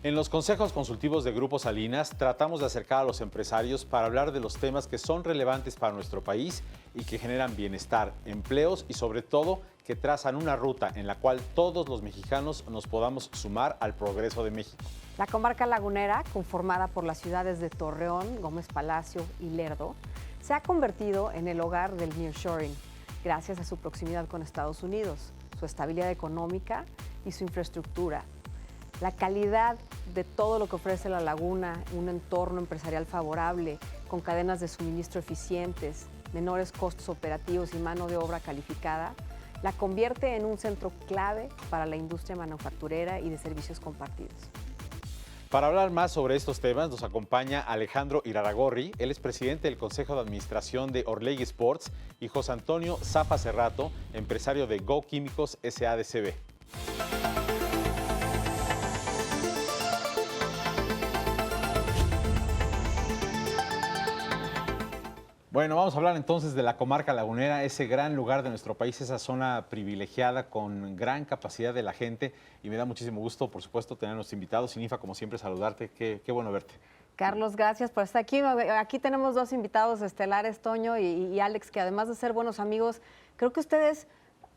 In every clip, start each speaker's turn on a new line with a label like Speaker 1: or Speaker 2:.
Speaker 1: En los consejos consultivos de Grupo Salinas tratamos de acercar a los empresarios para hablar de los temas que son relevantes para nuestro país y que generan bienestar, empleos y sobre todo que trazan una ruta en la cual todos los mexicanos nos podamos sumar al progreso de México.
Speaker 2: La comarca lagunera, conformada por las ciudades de Torreón, Gómez Palacio y Lerdo, se ha convertido en el hogar del nearshoring, gracias a su proximidad con Estados Unidos, su estabilidad económica y su infraestructura. La calidad de todo lo que ofrece la laguna, un entorno empresarial favorable, con cadenas de suministro eficientes, menores costos operativos y mano de obra calificada, la convierte en un centro clave para la industria manufacturera y de servicios compartidos.
Speaker 1: Para hablar más sobre estos temas nos acompaña Alejandro Iraragorri, él es presidente del Consejo de Administración de Orlegui Sports, y José Antonio Zapa Cerrato, empresario de Go Químicos S.A.D.C.B. Bueno, vamos a hablar entonces de la comarca lagunera, ese gran lugar de nuestro país, esa zona privilegiada con gran capacidad de la gente, y me da muchísimo gusto, por supuesto, tener a nuestros invitados. Y Nifa, como siempre, saludarte, qué bueno verte.
Speaker 2: Carlos, gracias por estar aquí. Aquí tenemos dos invitados estelares, Toño y Alex, que además de ser buenos amigos, creo que ustedes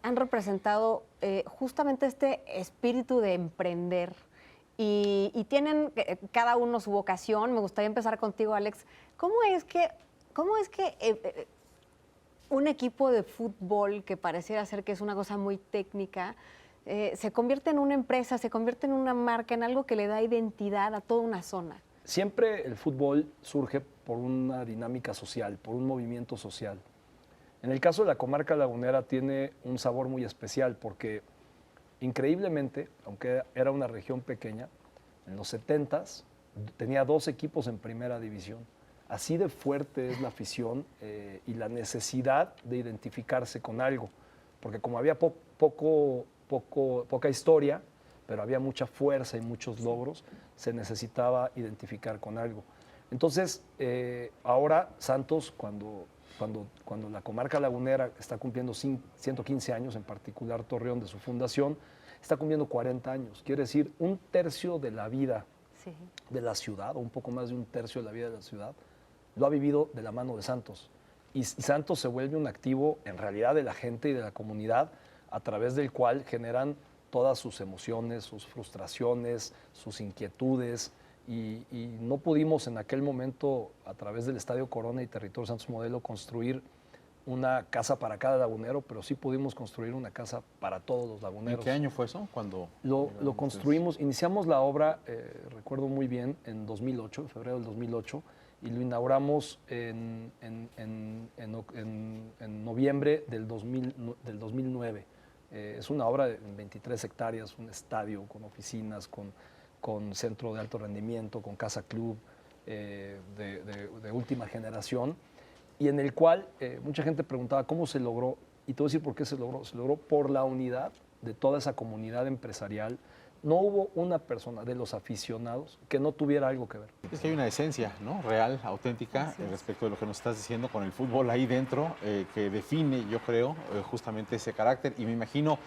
Speaker 2: han representado justamente este espíritu de emprender y tienen cada uno su vocación. Me gustaría empezar contigo, Alex. ¿Cómo es que un equipo de fútbol que pareciera ser que es una cosa muy técnica se convierte en una empresa, se convierte en una marca, en algo que le da identidad a toda una zona?
Speaker 3: Siempre el fútbol surge por una dinámica social, por un movimiento social. En el caso de la comarca lagunera tiene un sabor muy especial porque increíblemente, aunque era una región pequeña, en los 70s tenía 2 equipos en primera división. Así de fuerte es la afición y la necesidad de identificarse con algo, porque como había poca historia, pero había mucha fuerza y muchos logros, se necesitaba identificar con algo. Entonces, ahora Santos, cuando la comarca lagunera está cumpliendo 115 años, en particular Torreón de su fundación, está cumpliendo 40 años. Quiere decir, 1/3 de la vida de la ciudad, o un poco más de 1/3 de la vida de la ciudad, lo ha vivido de la mano de Santos. Y Santos se vuelve un activo en realidad de la gente y de la comunidad, a través del cual generan todas sus emociones, sus frustraciones, sus inquietudes. Y no pudimos en aquel momento, a través del Estadio Corona y Territorio Santos Modelo, construir una casa para cada lagunero, pero sí pudimos construir una casa para todos los laguneros.
Speaker 1: ¿En qué año fue eso? Cuando
Speaker 3: lo construimos, iniciamos la obra, recuerdo muy bien, en 2008, en febrero del 2008, y lo inauguramos en noviembre del 2009. Es una obra de 23 hectáreas, un estadio con oficinas, con centro de alto rendimiento, con casa club de última generación, y en el cual mucha gente preguntaba cómo se logró, y te voy a decir por qué se logró. Se logró por la unidad de toda esa comunidad empresarial. No hubo una persona de los aficionados que no tuviera algo que ver.
Speaker 1: Es que hay una esencia, ¿no?, real, auténtica, respecto de lo que nos estás diciendo con el fútbol ahí dentro, que define, yo creo, justamente ese carácter. Y me imagino,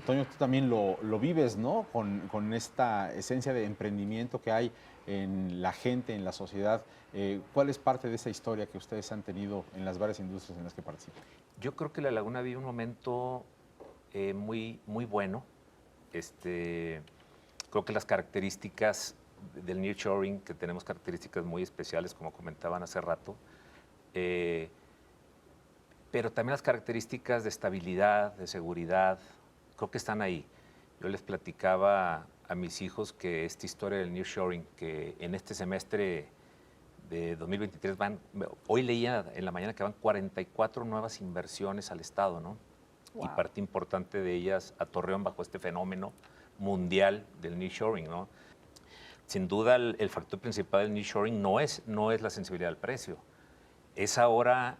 Speaker 1: Toño, tú también lo vives, ¿no?, con esta esencia de emprendimiento que hay en la gente, en la sociedad. ¿Cuál es parte de esa historia que ustedes han tenido en las varias industrias en las que participan?
Speaker 4: Yo creo que la Laguna vive un momento muy bueno. Creo que las características del nearshoring, que tenemos características muy especiales, como comentaban hace rato, pero también las características de estabilidad, de seguridad, creo que están ahí. Yo les platicaba a mis hijos que esta historia del nearshoring, que en este semestre de 2023 hoy leía en la mañana que van 44 nuevas inversiones al Estado, ¿no? Wow. Y parte importante de ellas a Torreón bajo este fenómeno mundial del nearshoring, ¿no? Sin duda el factor principal del nearshoring no es la sensibilidad al precio. Es ahora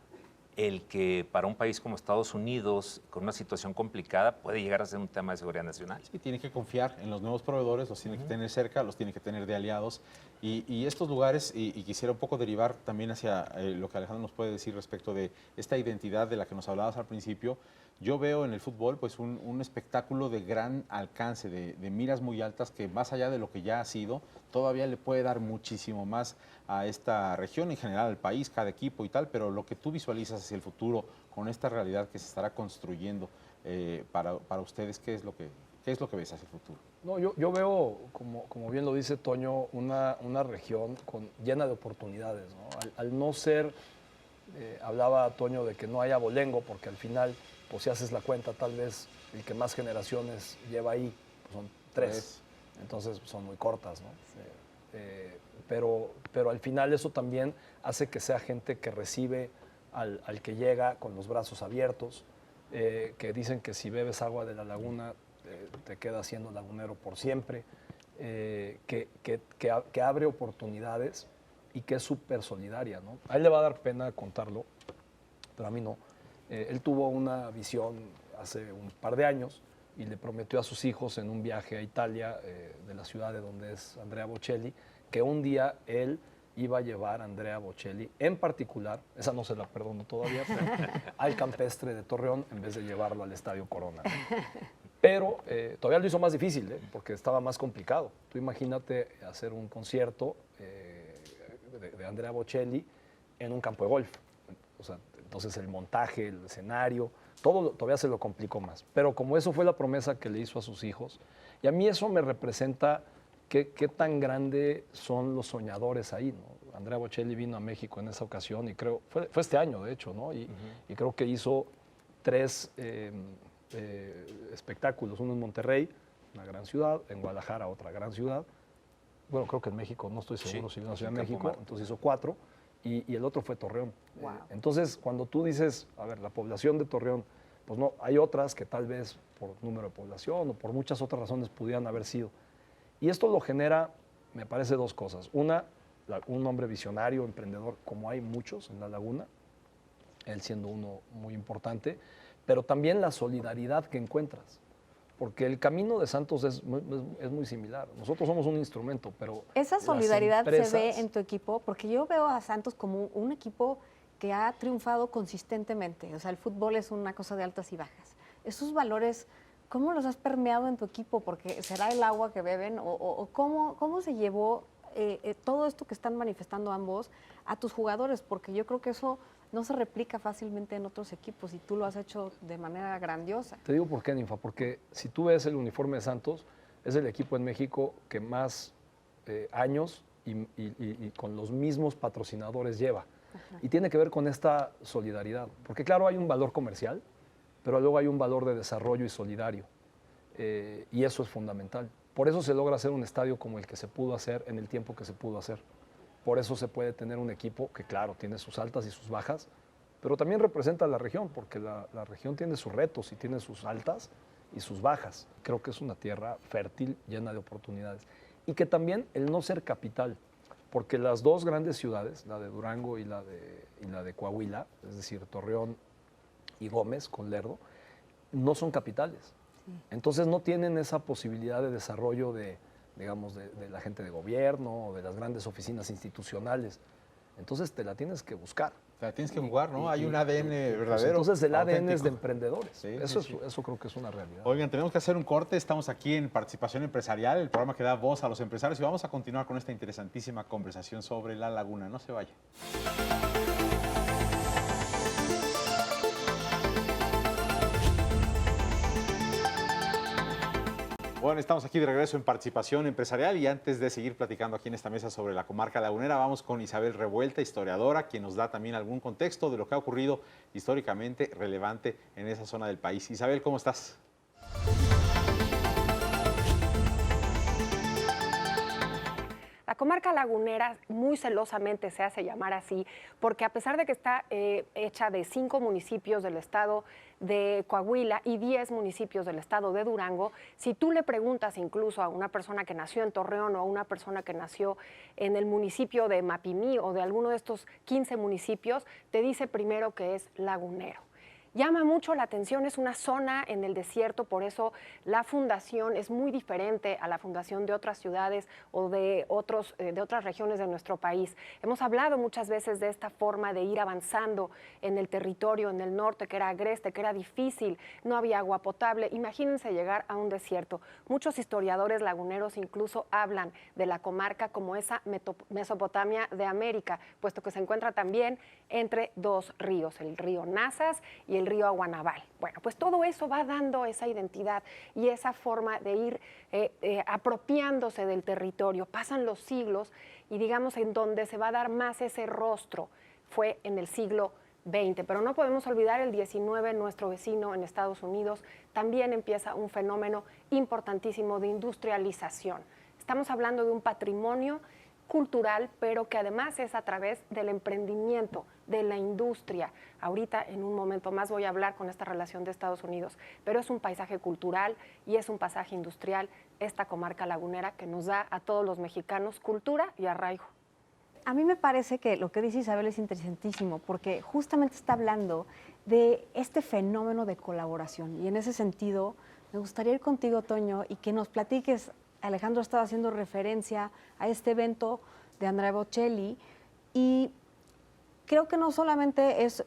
Speaker 4: el que para un país como Estados Unidos, con una situación complicada, puede llegar a ser un tema de seguridad nacional.
Speaker 1: Sí, tiene que confiar en los nuevos proveedores, los tiene que tener cerca, los tiene que tener de aliados. Y estos lugares, y quisiera un poco derivar también hacia lo que Alejandro nos puede decir respecto de esta identidad de la que nos hablabas al principio. yo veo en el fútbol pues un espectáculo de gran alcance, de miras muy altas que más allá de lo que ya ha sido, todavía le puede dar muchísimo más a esta región, en general al país, cada equipo y tal, pero lo que tú visualizas hacia el futuro con esta realidad que se estará construyendo para ustedes, ¿qué es lo que ves hacia el futuro?
Speaker 3: No, yo veo, como bien lo dice Toño, una región llena de oportunidades, ¿no? Al no ser, hablaba Toño de que no haya abolengo, porque al final, pues si haces la cuenta, tal vez el que más generaciones lleva ahí, pues son 3, entonces son muy cortas, ¿no? Pero al final eso también hace que sea gente que recibe al que llega con los brazos abiertos, que dicen que si bebes agua de la laguna te quedas siendo lagunero por siempre, que abre oportunidades y que es súper solidaria, ¿no? A él le va a dar pena contarlo, pero a mí no. Él tuvo una visión hace un par de años y le prometió a sus hijos en un viaje a Italia, de la ciudad de donde es Andrea Bocelli, que un día él iba a llevar a Andrea Bocelli, en particular, esa no se la perdono todavía, pero al campestre de Torreón en vez de llevarlo al Estadio Corona. Pero todavía lo hizo más difícil, porque estaba más complicado. Tú imagínate hacer un concierto de Andrea Bocelli en un campo de golf. O sea, entonces el montaje, el escenario, todo todavía se lo complicó más. Pero como eso fue la promesa que le hizo a sus hijos, y a mí eso me representa qué tan grande son los soñadores ahí, ¿no? Andrea Bocelli vino a México en esa ocasión y creo, fue este año de hecho, ¿no? Y creo que hizo 3 espectáculos, uno en Monterrey, una gran ciudad, en Guadalajara, otra gran ciudad. Bueno, creo que en México, no estoy seguro si vino a Ciudad de México, entonces hizo 4, y el otro fue Torreón.
Speaker 2: Wow.
Speaker 3: Entonces, cuando tú dices, a ver, la población de Torreón, pues no, hay otras que tal vez por número de población o por muchas otras razones pudieran haber sido. Y esto lo genera, me parece, 2 cosas. Una, un hombre visionario, emprendedor, como hay muchos en La Laguna, él siendo uno muy importante, pero también la solidaridad que encuentras. Porque el camino de Santos es muy similar. Nosotros somos un instrumento, pero
Speaker 2: esa
Speaker 3: las
Speaker 2: solidaridad
Speaker 3: empresas,
Speaker 2: se ve en tu equipo, porque yo veo a Santos como un equipo que ha triunfado consistentemente. O sea, el fútbol es una cosa de altas y bajas. Esos valores, ¿cómo los has permeado en tu equipo? Porque será el agua que beben o cómo se llevó todo esto que están manifestando ambos a tus jugadores, porque yo creo que eso no se replica fácilmente en otros equipos y tú lo has hecho de manera grandiosa.
Speaker 3: Te digo por qué, Ninfa, porque si tú ves el uniforme de Santos, es el equipo en México que más años y con los mismos patrocinadores lleva. Ajá. Y tiene que ver con esta solidaridad, porque claro, hay un valor comercial, pero luego hay un valor de desarrollo y solidario, y eso es fundamental. Por eso se logra hacer un estadio como el que se pudo hacer en el tiempo que se pudo hacer. Por eso se puede tener un equipo que, claro, tiene sus altas y sus bajas, pero también representa a la región, porque la región tiene sus retos y tiene sus altas y sus bajas. Creo que es una tierra fértil, llena de oportunidades. Y que también el no ser capital, porque las 2 grandes ciudades, la de Durango y la de Coahuila, es decir, Torreón y Gómez con Lerdo, no son capitales. Sí. Entonces no tienen esa posibilidad de desarrollo digamos, de la gente de gobierno o de las grandes oficinas institucionales. Entonces te la tienes que buscar.
Speaker 1: Te la tienes que jugar, ¿no? Hay un ADN verdadero.
Speaker 3: Entonces el ADN
Speaker 1: auténtico.
Speaker 3: es de emprendedores.
Speaker 1: Sí,
Speaker 3: eso creo que es una realidad.
Speaker 1: Oigan, tenemos que hacer un corte. Estamos aquí en Participación Empresarial, el programa que da voz a los empresarios, y vamos a continuar con esta interesantísima conversación sobre La Laguna. No se vaya. Bueno, estamos aquí de regreso en Participación Empresarial y antes de seguir platicando aquí en esta mesa sobre la comarca lagunera, vamos con Isabel Revuelta, historiadora, quien nos da también algún contexto de lo que ha ocurrido históricamente relevante en esa zona del país. Isabel, ¿cómo estás?
Speaker 5: La comarca lagunera muy celosamente se hace llamar así porque a pesar de que está hecha de 5 municipios del estado de Coahuila y 10 municipios del estado de Durango, si tú le preguntas incluso a una persona que nació en Torreón o a una persona que nació en el municipio de Mapimí o de alguno de estos 15 municipios, te dice primero que es lagunero. llama mucho la atención, es una zona en el desierto, por eso la fundación es muy diferente a la fundación de otras ciudades o de otras regiones de nuestro país. Hemos hablado muchas veces de esta forma de ir avanzando en el territorio, en el norte, que era agreste, que era difícil, no había agua potable. Imagínense llegar a un desierto. Muchos historiadores laguneros incluso hablan de la comarca como esa Mesopotamia de América, puesto que se encuentra también entre dos ríos, el río Nazas y el río Aguanaval. Bueno, pues todo eso va dando esa identidad y esa forma de ir apropiándose del territorio. Pasan los siglos y digamos en donde se va a dar más ese rostro fue en el siglo XX, pero no podemos olvidar el XIX, nuestro vecino en Estados Unidos, también empieza un fenómeno importantísimo de industrialización. Estamos hablando de un patrimonio cultural, pero que además es a través del emprendimiento, de la industria. Ahorita, en un momento más, voy a hablar con esta relación de Estados Unidos, pero es un paisaje cultural y es un paisaje industrial, esta comarca lagunera que nos da a todos los mexicanos cultura y arraigo.
Speaker 2: A mí me parece que lo que dice Isabel es interesantísimo porque justamente está hablando de este fenómeno de colaboración y en ese sentido me gustaría ir contigo, Toño, y que nos platiques. Alejandro estaba haciendo referencia a este evento de Andrea Bocelli y creo que no solamente es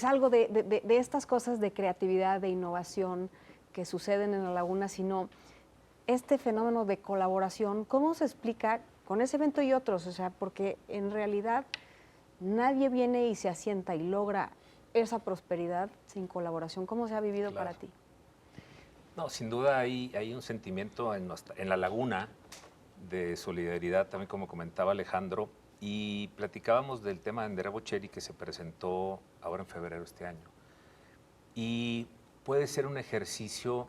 Speaker 2: algo de estas cosas de creatividad, de innovación que suceden en la laguna, sino este fenómeno de colaboración. ¿Cómo se explica con ese evento y otros? O sea, porque en realidad nadie viene y se asienta y logra esa prosperidad sin colaboración. ¿Cómo se ha vivido para ti?
Speaker 4: No, sin duda hay un sentimiento en la laguna de solidaridad, también como comentaba Alejandro, y platicábamos del tema de Andrea Bocelli que se presentó ahora en febrero de este año. Y puede ser un ejercicio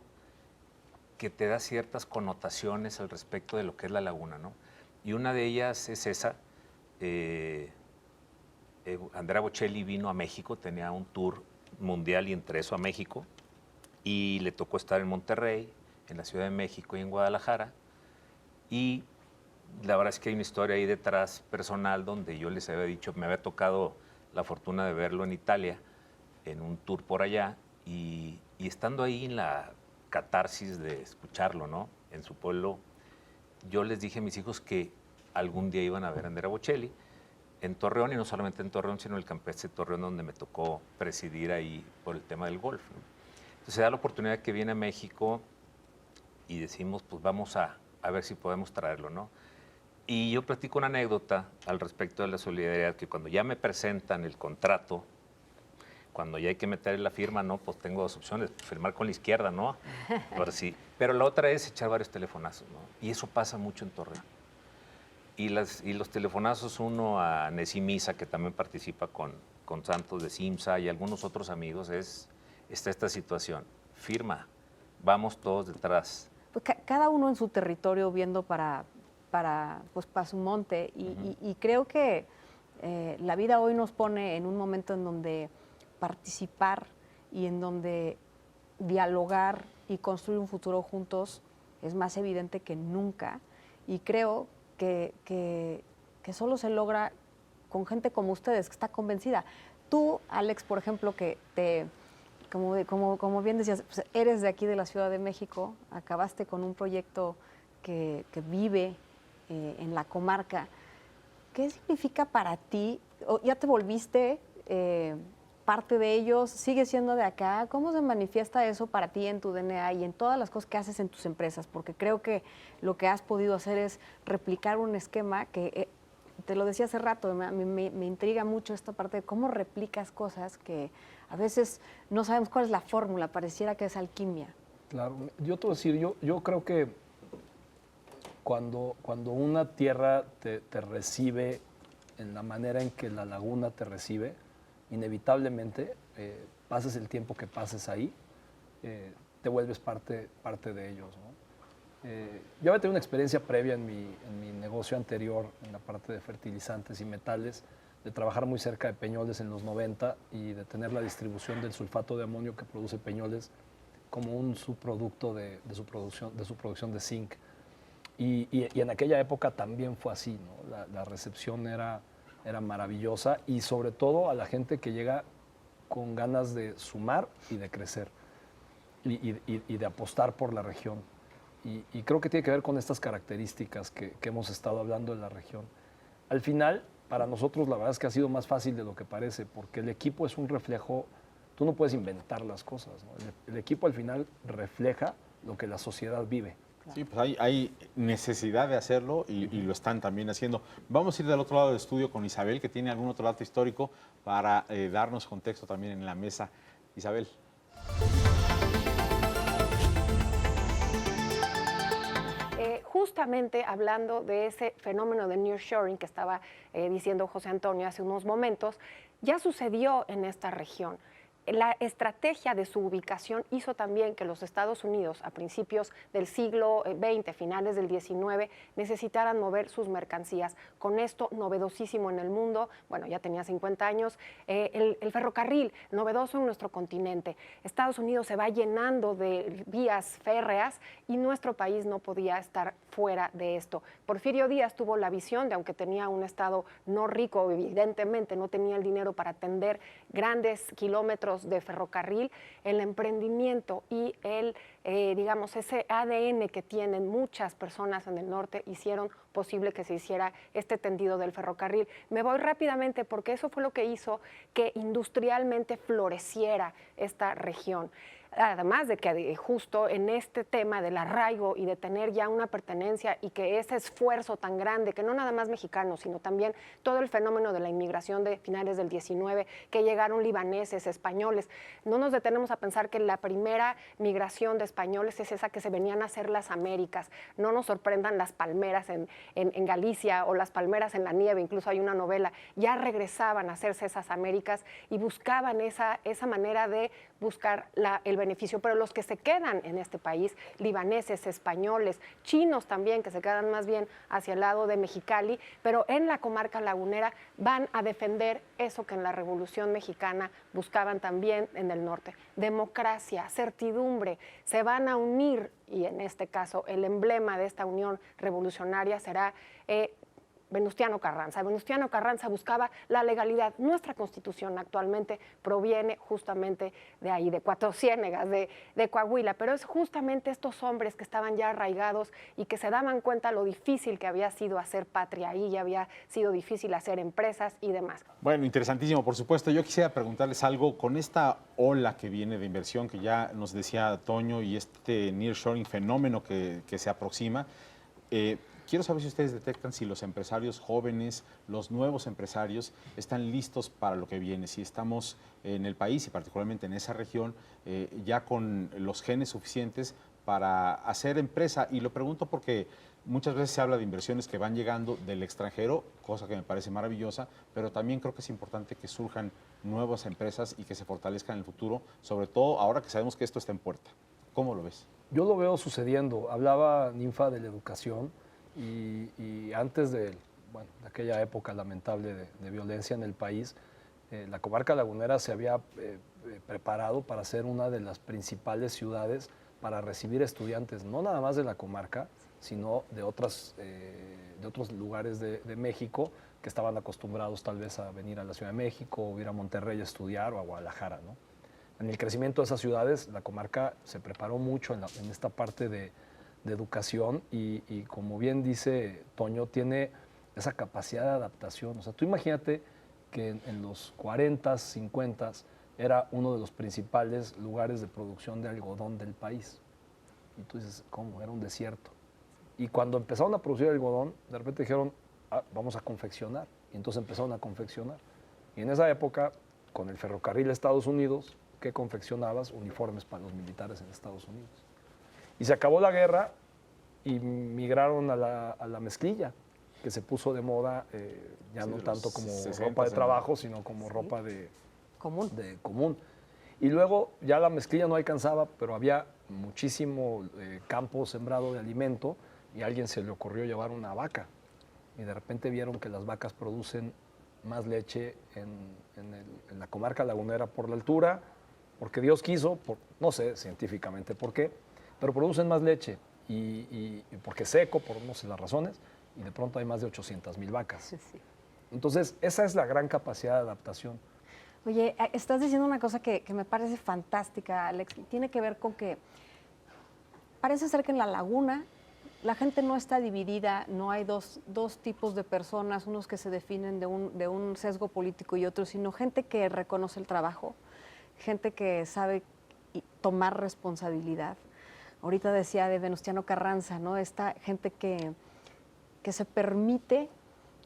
Speaker 4: que te da ciertas connotaciones al respecto de lo que es la laguna, ¿no? Y una de ellas es esa. Andrea Bocelli vino a México, tenía un tour mundial y entre eso a México, y le tocó estar en Monterrey, en la Ciudad de México y en Guadalajara. Y la verdad es que hay una historia ahí detrás personal donde yo les había dicho, me había tocado la fortuna de verlo en Italia, en un tour por allá, y estando ahí en la catarsis de escucharlo, ¿no? En su pueblo, yo les dije a mis hijos que algún día iban a ver a Andrea Bocelli en Torreón, y no solamente en Torreón, sino en el campestre de Torreón, donde me tocó presidir ahí por el tema del golf, ¿no? Entonces se da la oportunidad que viene a México y decimos, pues vamos a ver si podemos traerlo, ¿no? Y yo platico una anécdota al respecto de la solidaridad, que cuando ya me presentan el contrato, cuando ya hay que meter la firma, ¿no? Pues tengo dos opciones, firmar con la izquierda, ¿no? Ahora sí. Pero la otra es echar varios telefonazos, ¿no? Y eso pasa mucho en Torreón. Y los telefonazos, uno a Nesimisa, que también participa con Santos de Simsa y algunos otros amigos, está esta situación. Firma, vamos todos detrás.
Speaker 2: Pues cada uno en su territorio viendo para su monte y creo que la vida hoy nos pone en un momento en donde participar y en donde dialogar y construir un futuro juntos es más evidente que nunca, y creo que solo se logra con gente como ustedes, que está convencida. Tú, Alex, por ejemplo, que como bien decías, pues eres de aquí de la Ciudad de México, acabaste con un proyecto que vive en la comarca. ¿Qué significa para ti? ¿Ya te volviste parte de ellos? ¿Sigues siendo de acá? ¿Cómo se manifiesta eso para ti en tu DNA y en todas las cosas que haces en tus empresas? Porque creo que lo que has podido hacer es replicar un esquema que, te lo decía hace rato, me intriga mucho esta parte de cómo replicas cosas que a veces no sabemos cuál es la fórmula, pareciera que es alquimia.
Speaker 3: Claro, yo te voy a decir, yo creo que cuando una tierra te recibe en la manera en que la laguna te recibe, inevitablemente, pases el tiempo que pases ahí, te vuelves parte de ellos, ¿no? Yo había tenido una experiencia previa en mi negocio anterior, en la parte de fertilizantes y metales, de trabajar muy cerca de Peñoles en los 90 y de tener la distribución del sulfato de amonio que produce Peñoles como un subproducto de su producción de zinc. Y en aquella época también fue así, ¿no? La recepción era maravillosa, y sobre todo a la gente que llega con ganas de sumar y de crecer y de apostar por la región. Y creo que tiene que ver con estas características que hemos estado hablando de la región. Al final, para nosotros la verdad es que ha sido más fácil de lo que parece, porque el equipo es un reflejo, tú no puedes inventar las cosas, ¿no? El equipo al final refleja lo que la sociedad vive.
Speaker 1: Sí, pues hay necesidad de hacerlo y lo están también haciendo. Vamos a ir del otro lado del estudio con Isabel, que tiene algún otro dato histórico para darnos contexto también en la mesa. Isabel.
Speaker 5: Justamente hablando de ese fenómeno de nearshoring que estaba diciendo José Antonio hace unos momentos, ya sucedió en esta región. La estrategia de su ubicación hizo también que los Estados Unidos, a principios del siglo XX, finales del XIX, necesitaran mover sus mercancías. Con esto, novedosísimo en el mundo, bueno, ya tenía 50 años, el ferrocarril, novedoso en nuestro continente. Estados Unidos se va llenando de vías férreas y nuestro país no podía estar fuera de esto. Porfirio Díaz tuvo la visión de, aunque tenía un estado no rico, evidentemente no tenía el dinero para atender grandes kilómetros de ferrocarril, el emprendimiento y digamos, ese ADN que tienen muchas personas en el norte hicieron posible que se hiciera este tendido del ferrocarril. Me voy rápidamente porque eso fue lo que hizo que industrialmente floreciera esta región. Además de que justo en este tema del arraigo y de tener ya una pertenencia y que ese esfuerzo tan grande, que no nada más mexicanos, sino también todo el fenómeno de la inmigración de finales del 19, que llegaron libaneses, españoles, no nos detenemos a pensar que la primera migración de españoles es esa que se venían a hacer las Américas. No nos sorprendan las palmeras en Galicia o las palmeras en la nieve, incluso hay una novela, ya regresaban a hacerse esas Américas y buscaban esa manera de buscar el beneficio, pero los que se quedan en este país, libaneses, españoles, chinos también, que se quedan más bien hacia el lado de Mexicali, pero en la comarca lagunera van a defender eso que en la Revolución Mexicana buscaban también en el norte, democracia, certidumbre, se van a unir y en este caso el emblema de esta unión revolucionaria será Venustiano Carranza. Venustiano Carranza buscaba la legalidad. Nuestra Constitución actualmente proviene justamente de ahí, de Cuatro Ciénegas, de Coahuila, pero es justamente estos hombres que estaban ya arraigados y que se daban cuenta lo difícil que había sido hacer patria ahí, ya había sido difícil hacer empresas y demás.
Speaker 1: Bueno, interesantísimo, por supuesto. Yo quisiera preguntarles algo con esta ola que viene de inversión que ya nos decía Toño y este nearshoring fenómeno que se aproxima. Quiero saber si ustedes detectan si los empresarios jóvenes, los nuevos empresarios, están listos para lo que viene, si estamos en el país y particularmente en esa región ya con los genes suficientes para hacer empresa. Y lo pregunto porque muchas veces se habla de inversiones que van llegando del extranjero, cosa que me parece maravillosa, pero también creo que es importante que surjan nuevas empresas y que se fortalezcan en el futuro, sobre todo ahora que sabemos que esto está en puerta. ¿Cómo lo ves?
Speaker 3: Yo lo veo sucediendo. Hablaba Ninfa de la educación. Y antes de aquella época lamentable de violencia en el país, la comarca lagunera se había preparado para ser una de las principales ciudades para recibir estudiantes, no nada más de la comarca, sino de otros lugares de México que estaban acostumbrados tal vez a venir a la Ciudad de México o ir a Monterrey a estudiar o a Guadalajara, ¿no? En el crecimiento de esas ciudades, la comarca se preparó mucho en esta parte de educación y como bien dice Toño, tiene esa capacidad de adaptación. O sea, tú imagínate que en los 40s, 50s era uno de los principales lugares de producción de algodón del país. Y tú dices, ¿cómo? Era un desierto. Y cuando empezaron a producir algodón, de repente dijeron, vamos a confeccionar. Y entonces empezaron a confeccionar. Y en esa época, con el ferrocarril de Estados Unidos, ¿qué confeccionabas? Uniformes para los militares en Estados Unidos. Y se acabó la guerra y migraron a la mezclilla, que se puso de moda ya no tanto como ropa de trabajo, sino como ropa común. Y luego ya la mezclilla no alcanzaba, pero había muchísimo campo sembrado de alimento y a alguien se le ocurrió llevar una vaca. Y de repente vieron que las vacas producen más leche en la comarca lagunera por la altura, porque Dios quiso, no sé científicamente por qué, pero producen más leche y porque es seco, por no sé las razones, y de pronto hay más de 800,000 vacas.
Speaker 2: Sí.
Speaker 3: Entonces, esa es la gran capacidad de adaptación.
Speaker 2: Oye, estás diciendo una cosa que me parece fantástica, Alex. Tiene que ver con que parece ser que en la laguna la gente no está dividida, no hay dos tipos de personas, unos que se definen de un sesgo político y otros, sino gente que reconoce el trabajo, gente que sabe tomar responsabilidad. Ahorita decía de Venustiano Carranza, ¿no? Esta gente que se permite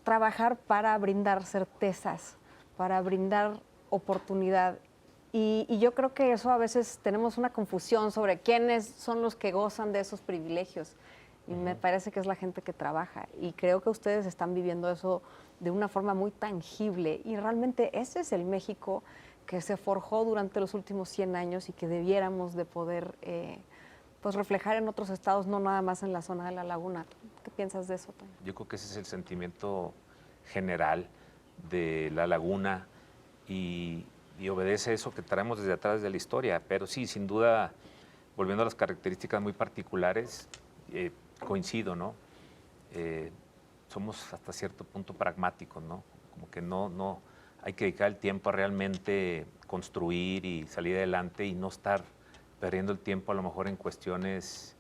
Speaker 2: trabajar para brindar certezas, para brindar oportunidad. Y yo creo que eso a veces tenemos una confusión sobre quiénes son los que gozan de esos privilegios. Y me parece que es la gente que trabaja. Y creo que ustedes están viviendo eso de una forma muy tangible. Y realmente ese es el México que se forjó durante los últimos 100 años y que debiéramos de poder pues reflejar en otros estados, no nada más en la zona de la laguna. ¿Qué piensas de eso, Toño?
Speaker 4: Yo creo que ese es el sentimiento general de la laguna y obedece eso que traemos desde atrás de la historia. Pero sí, sin duda, volviendo a las características muy particulares, coincido, ¿no? Somos hasta cierto punto pragmáticos, ¿no? Como que no hay que dedicar el tiempo a realmente construir y salir adelante y no estar perdiendo el tiempo a lo mejor en cuestiones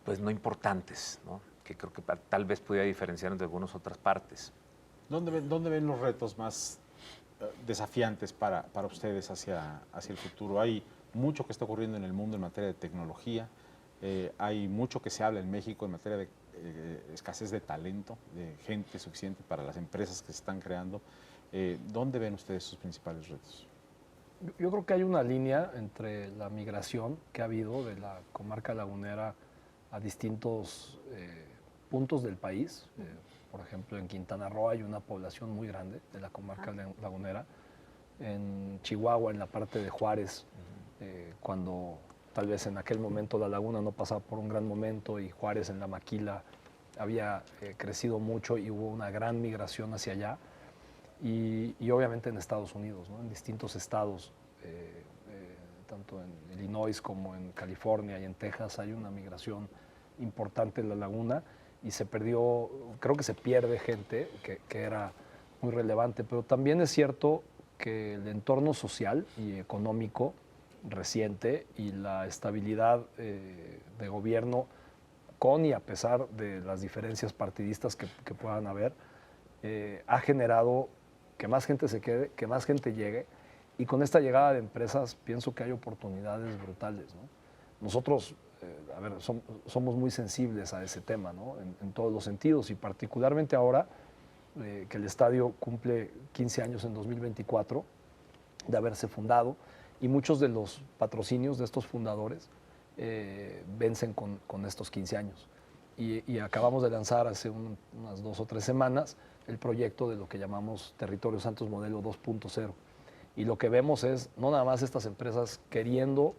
Speaker 4: pues no importantes, ¿no? Que creo que tal vez pudiera diferenciarnos de algunas otras partes.
Speaker 1: ¿Dónde ven los retos más desafiantes para ustedes hacia el futuro? Hay mucho que está ocurriendo en el mundo en materia de tecnología, hay mucho que se habla en México en materia de escasez de talento, de gente suficiente para las empresas que se están creando. ¿Dónde ven ustedes sus principales retos?
Speaker 3: Yo creo que hay una línea entre la migración que ha habido de la comarca lagunera a distintos puntos del país. Por ejemplo, en Quintana Roo hay una población muy grande de la comarca lagunera. En Chihuahua, en la parte de Juárez, cuando tal vez en aquel momento la laguna no pasaba por un gran momento y Juárez en la maquila había crecido mucho y hubo una gran migración hacia allá. Y obviamente en Estados Unidos, ¿no? En distintos estados, tanto en Illinois como en California y en Texas hay una migración importante en la laguna y se perdió, creo que se pierde gente que era muy relevante, pero también es cierto que el entorno social y económico reciente y la estabilidad de gobierno con y a pesar de las diferencias partidistas que puedan haber, ha generado que más gente se quede, que más gente llegue, y con esta llegada de empresas pienso que hay oportunidades brutales, ¿no? Nosotros, somos muy sensibles a ese tema, ¿no? En todos los sentidos, y particularmente ahora que el estadio cumple 15 años en 2024 de haberse fundado, y muchos de los patrocinios de estos fundadores vencen con estos 15 años. Y acabamos de lanzar hace unas 2 o 3 semanas el proyecto de lo que llamamos Territorio Santos Modelo 2.0. Y lo que vemos es no nada más estas empresas queriendo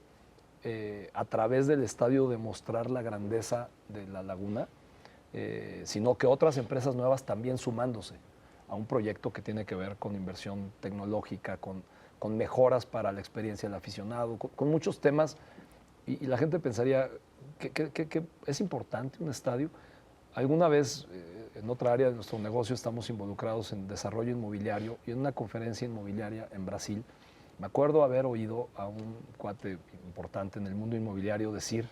Speaker 3: a través del estadio demostrar la grandeza de la laguna, sino que otras empresas nuevas también sumándose a un proyecto que tiene que ver con inversión tecnológica, con mejoras para la experiencia del aficionado, con muchos temas. Y la gente pensaría que es importante un estadio. Alguna vez en otra área de nuestro negocio estamos involucrados en desarrollo inmobiliario y en una conferencia inmobiliaria en Brasil. Me acuerdo haber oído a un cuate importante en el mundo inmobiliario decir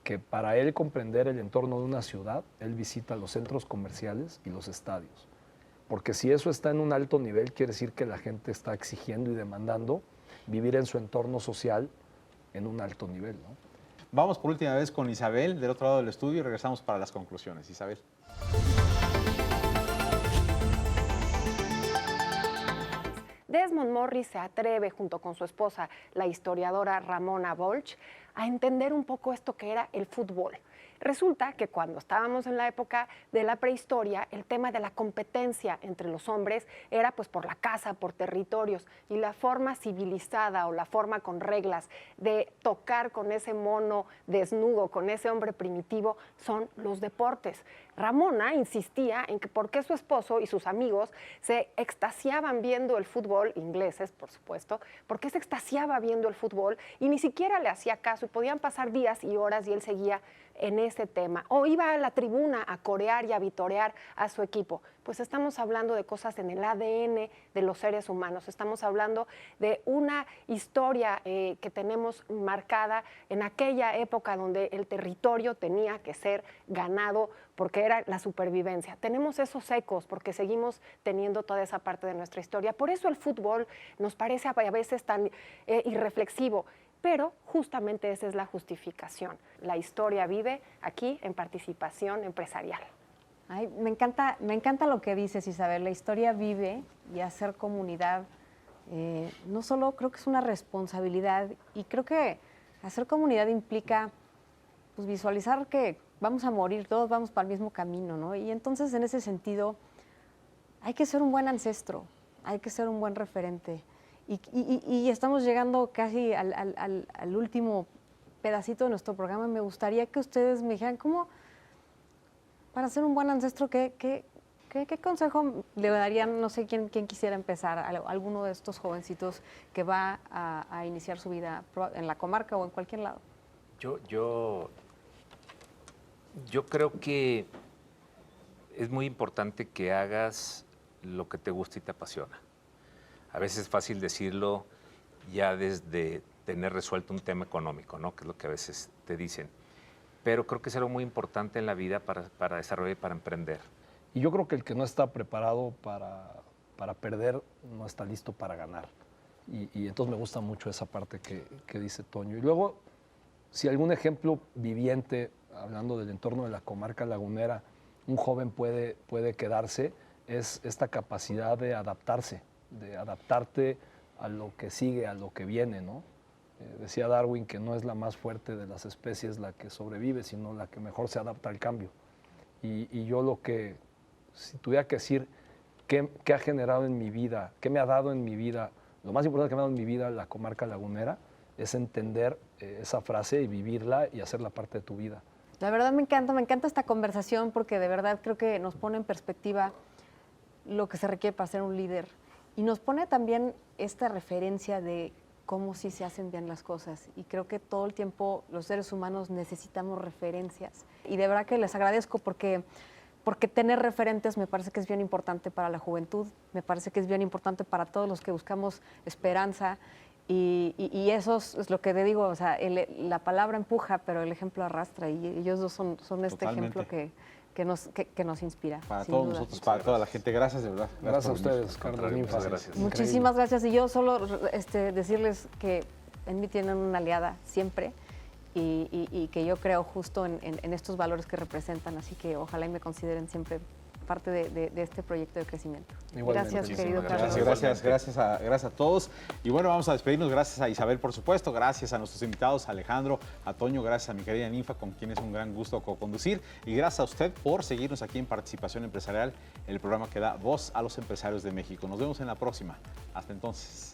Speaker 3: que para él comprender el entorno de una ciudad, él visita los centros comerciales y los estadios. Porque si eso está en un alto nivel, quiere decir que la gente está exigiendo y demandando vivir en su entorno social en un alto nivel, ¿no?
Speaker 1: Vamos por última vez con Isabel del otro lado del estudio y regresamos para las conclusiones. Isabel.
Speaker 5: Desmond Morris se atreve, junto con su esposa, la historiadora Ramona Volch, a entender un poco esto que era el fútbol. Resulta que cuando estábamos en la época de la prehistoria, el tema de la competencia entre los hombres era pues por la caza, por territorios, y la forma civilizada o la forma con reglas de tocar con ese mono desnudo, con ese hombre primitivo, son los deportes. Ramona insistía en que por qué su esposo y sus amigos se extasiaban viendo el fútbol, ingleses por supuesto, por qué se extasiaba viendo el fútbol y ni siquiera le hacía caso y podían pasar días y horas y él seguía en ese tema, o iba a la tribuna a corear y a vitorear a su equipo. Pues estamos hablando de cosas en el ADN de los seres humanos, estamos hablando de una historia que tenemos marcada en aquella época donde el territorio tenía que ser ganado porque era la supervivencia. Tenemos esos ecos porque seguimos teniendo toda esa parte de nuestra historia. Por eso el fútbol nos parece a veces tan irreflexivo. Pero justamente esa es la justificación. La historia vive aquí en participación empresarial.
Speaker 2: Ay, me encanta lo que dices, Isabel. La historia vive y hacer comunidad, no solo creo que es una responsabilidad, y creo que hacer comunidad implica pues, visualizar que vamos a morir, todos vamos para el mismo camino, ¿no? Y entonces en ese sentido hay que ser un buen ancestro, hay que ser un buen referente. Y estamos llegando casi al último pedacito de nuestro programa. Me gustaría que ustedes me dijeran, ¿cómo, para ser un buen ancestro, qué consejo le darían? No sé quién quisiera empezar, alguno de estos jovencitos que va a iniciar su vida en la comarca o en cualquier lado.
Speaker 4: Yo creo que es muy importante que hagas lo que te gusta y te apasiona. A veces es fácil decirlo ya desde tener resuelto un tema económico, ¿no? Que es lo que a veces te dicen. Pero creo que es algo muy importante en la vida para desarrollar y para emprender.
Speaker 3: Y yo creo que el que no está preparado para perder no está listo para ganar. Y entonces me gusta mucho esa parte que dice Toño. Y luego, si algún ejemplo viviente, hablando del entorno de la comarca lagunera, un joven puede quedarse, es esta capacidad de adaptarse, de adaptarte a lo que sigue, a lo que viene, ¿no? Decía Darwin que no es la más fuerte de las especies la que sobrevive, sino la que mejor se adapta al cambio. Y yo si tuviera que decir qué ha generado en mi vida, qué me ha dado en mi vida, lo más importante que me ha dado en mi vida la comarca lagunera, es entender esa frase y vivirla y hacerla parte de tu vida.
Speaker 2: La verdad me encanta esta conversación porque de verdad creo que nos pone en perspectiva lo que se requiere para ser un líder. Y nos pone también esta referencia de cómo sí se hacen bien las cosas. Y creo que todo el tiempo los seres humanos necesitamos referencias. Y de verdad que les agradezco porque tener referentes me parece que es bien importante para la juventud, me parece que es bien importante para todos los que buscamos esperanza. Y eso es lo que te digo, o sea, la palabra empuja, pero el ejemplo arrastra. Y ellos dos son este
Speaker 1: Totalmente.
Speaker 2: ejemplo que nos inspira.
Speaker 1: Para
Speaker 2: sin
Speaker 1: todos
Speaker 2: duda.
Speaker 1: nosotros, para toda la gente. Gracias, de verdad.
Speaker 3: Gracias a
Speaker 1: por venir.
Speaker 3: ustedes, Carlos
Speaker 4: Contrario,
Speaker 3: Ninfa.
Speaker 4: muchas gracias.
Speaker 2: Muchísimas gracias. Y yo solo decirles que en mí tienen una aliada siempre y que yo creo justo en estos valores que representan. Así que ojalá y me consideren siempre parte de este proyecto de crecimiento.
Speaker 3: Igualmente.
Speaker 2: Gracias, querido
Speaker 4: Muchísimas
Speaker 2: Carlos.
Speaker 1: Gracias a todos. Y bueno, vamos a despedirnos. Gracias a Isabel, por supuesto. Gracias a nuestros invitados, a Alejandro, a Toño. Gracias a mi querida Ninfa, con quien es un gran gusto co-conducir. Y gracias a usted por seguirnos aquí en Participación Empresarial, el programa que da voz a los empresarios de México. Nos vemos en la próxima. Hasta entonces.